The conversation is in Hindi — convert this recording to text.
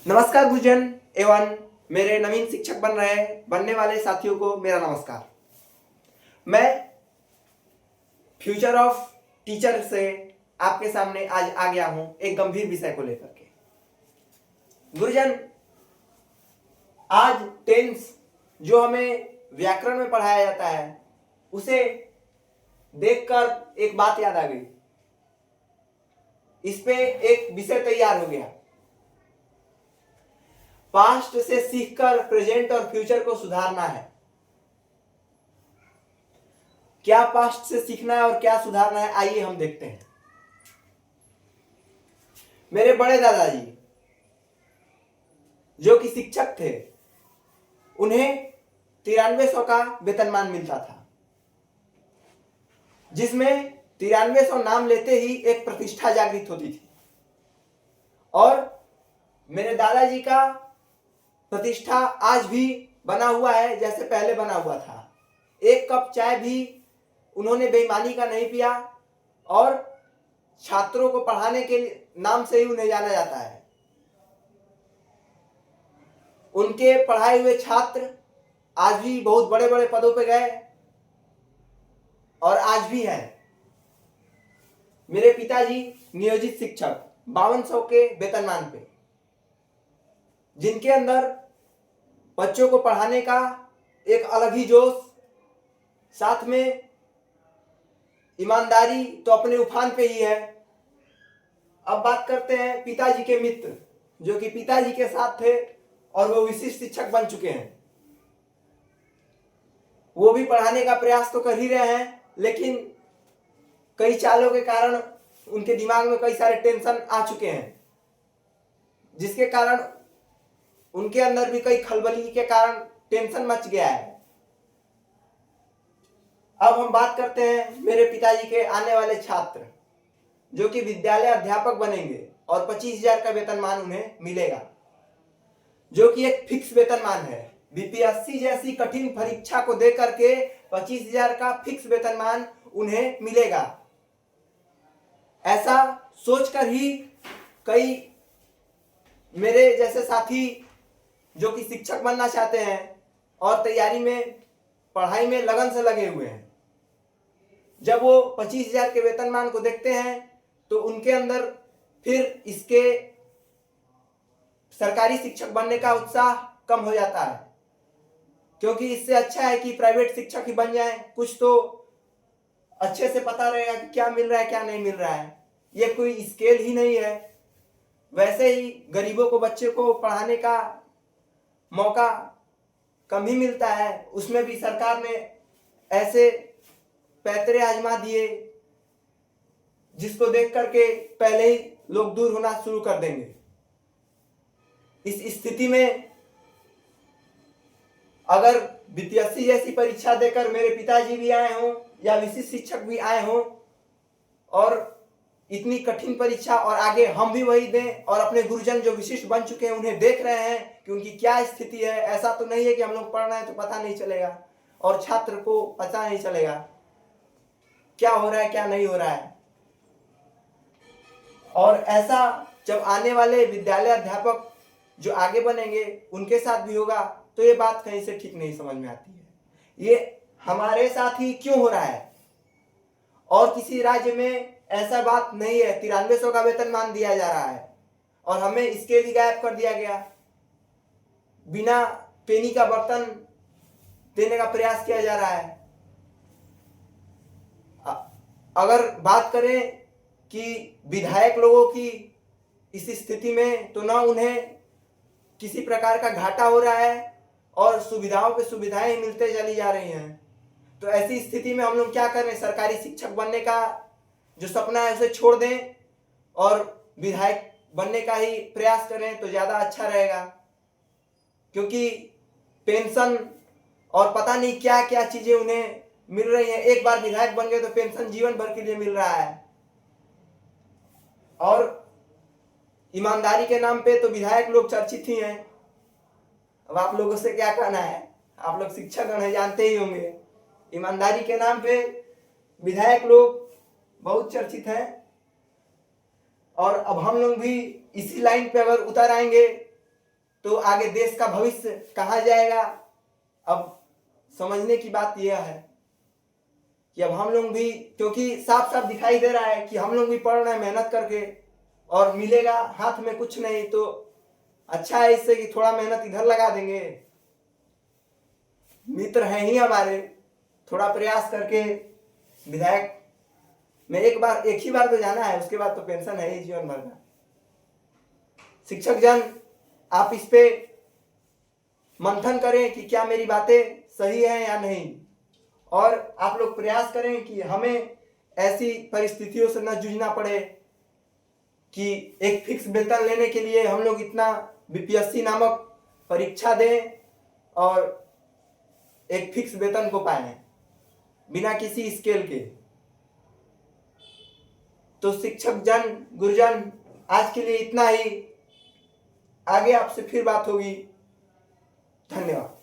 नमस्कार गुरुजन एवं मेरे नवीन शिक्षक बनने वाले साथियों को मेरा नमस्कार। मैं फ्यूचर ऑफ टीचर से आपके सामने आज आ गया हूं एक गंभीर विषय को लेकर के। गुरुजन, आज टेंस जो हमें व्याकरण में पढ़ाया जाता है उसे देखकर एक बात याद आ गई। इस पे एक विषय तैयार हो गया। पास्ट से सीखकर प्रेजेंट और फ्यूचर को सुधारना है। क्या पास्ट से सीखना है और क्या सुधारना है, आइए हम देखते हैं। मेरे बड़े दादाजी जो कि शिक्षक थे, उन्हें 9300 का वेतनमान मिलता था, जिसमें 9300 नाम लेते ही एक प्रतिष्ठा जागृत होती थी। और मेरे दादाजी का प्रतिष्ठा आज भी बना हुआ है जैसे पहले बना हुआ था। एक कप चाय भी उन्होंने बेईमानी का नहीं पिया और छात्रों को पढ़ाने के नाम से ही उन्हें जाना जाता है। उनके पढ़ाए हुए छात्र आज भी बहुत बड़े बड़े पदों पर गए और आज भी हैं। मेरे पिताजी नियोजित शिक्षक 5200 के वेतनमान पे, जिनके अंदर बच्चों को पढ़ाने का एक अलग ही जोश, साथ में ईमानदारी तो अपने उफान पे ही है। अब बात करते हैं पिताजी के मित्र जो कि पिताजी के साथ थे और वो विशिष्ट शिक्षक बन चुके हैं। वो भी पढ़ाने का प्रयास तो कर ही रहे हैं, लेकिन कई चालों के कारण उनके दिमाग में कई सारे टेंशन आ चुके हैं, जिसके कारण उनके अंदर भी कई खलबली के कारण टेंशन मच गया है। अब हम बात करते हैं मेरे पिताजी के आने वाले छात्र जो कि विद्यालय अध्यापक बनेंगे और 25,000 का वेतनमान उन्हें मिलेगा, जो कि एक फिक्स वेतनमान है। बीपीएससी जैसी कठिन परीक्षा को दे करके 25,000 का फिक्स वेतनमान उन्हें मिलेगा। ऐसा सोचकर ही कई मेरे जैसे साथी जो कि शिक्षक बनना चाहते हैं और तैयारी में पढ़ाई में लगन से लगे हुए हैं, जब वो 25,000 के वेतनमान को देखते हैं तो उनके अंदर फिर इसके सरकारी शिक्षक बनने का उत्साह कम हो जाता है, क्योंकि इससे अच्छा है कि प्राइवेट शिक्षक ही बन जाए। कुछ तो अच्छे से पता रहेगा कि क्या मिल रहा है क्या नहीं मिल रहा है। ये कोई स्केल ही नहीं है। वैसे ही गरीबों को बच्चे को पढ़ाने का मौका कम ही मिलता है, उसमें भी सरकार ने ऐसे पैतरे आजमा दिए जिसको देख करके पहले ही लोग दूर होना शुरू कर देंगे। इस स्थिति में अगर बीपीएससी जैसी परीक्षा देकर मेरे पिताजी भी आए हों या विशिष्ट शिक्षक भी आए हों और इतनी कठिन परीक्षा और आगे हम भी वही दें और अपने गुरुजन जो विशिष्ट बन चुके हैं उन्हें देख रहे हैं कि उनकी क्या स्थिति है। ऐसा तो नहीं है कि हम लोग पढ़ रहे हैं तो पता नहीं चलेगा और छात्र को पता नहीं चलेगा क्या हो रहा है क्या नहीं हो रहा है। और ऐसा जब आने वाले विद्यालय अध्यापक जो आगे बनेंगे उनके साथ भी होगा तो ये बात कहीं से ठीक नहीं समझ में आती है। ये हमारे साथ ही क्यों हो रहा है? और किसी राज्य में ऐसा बात नहीं है। 9300 का वेतनमान दिया जा रहा है और हमें इसके लिए गायब कर दिया गया। बिना पेनी का बर्तन देने का प्रयास किया जा रहा है। अगर बात करें कि विधायक लोगों की इस स्थिति में, तो ना उन्हें किसी प्रकार का घाटा हो रहा है और सुविधाओं पे सुविधाएं ही मिलते चली जा रही हैं। तो ऐसी स्थिति में हम लोग क्या करें? सरकारी शिक्षक बनने का जो सपना है उसे छोड़ दें और विधायक बनने का ही प्रयास करें तो ज़्यादा अच्छा रहेगा, क्योंकि पेंशन और पता नहीं क्या क्या चीज़ें उन्हें मिल रही हैं। एक बार विधायक बन गए तो पेंशन जीवन भर के लिए मिल रहा है और ईमानदारी के नाम पे तो विधायक लोग चर्चित ही हैं। अब आप लोगों से क्या कहना है? आप लोग शिक्षकगण हैं, जानते ही होंगे ईमानदारी के नाम पे विधायक लोग बहुत चर्चित हैं। और अब हम लोग भी इसी लाइन पे अगर उतर आएंगे तो आगे देश का भविष्य कहाँ जाएगा। अब समझने की बात यह है कि अब हम लोग भी, क्योंकि साफ साफ दिखाई दे रहा है कि हम लोग भी पढ़ रहे हैं मेहनत करके और मिलेगा हाथ में कुछ नहीं, तो अच्छा है इससे कि थोड़ा मेहनत इधर लगा देंगे। मित्र हैं ही हमारे, थोड़ा प्रयास करके विधायक में एक ही बार तो जाना है, उसके बाद तो पेंशन है ही जीवन भर का। शिक्षक जन, आप इस पे मंथन करें कि क्या मेरी बातें सही है या नहीं, और आप लोग प्रयास करें कि हमें ऐसी परिस्थितियों से न जूझना पड़े कि एक फिक्स वेतन लेने के लिए हम लोग इतना बीपीएससी नामक परीक्षा दें और एक फिक्स वेतन को पाएं बिना किसी स्केल के। तो शिक्षक जन, गुरुजन, आज के लिए इतना ही। आगे आपसे फिर बात होगी। धन्यवाद।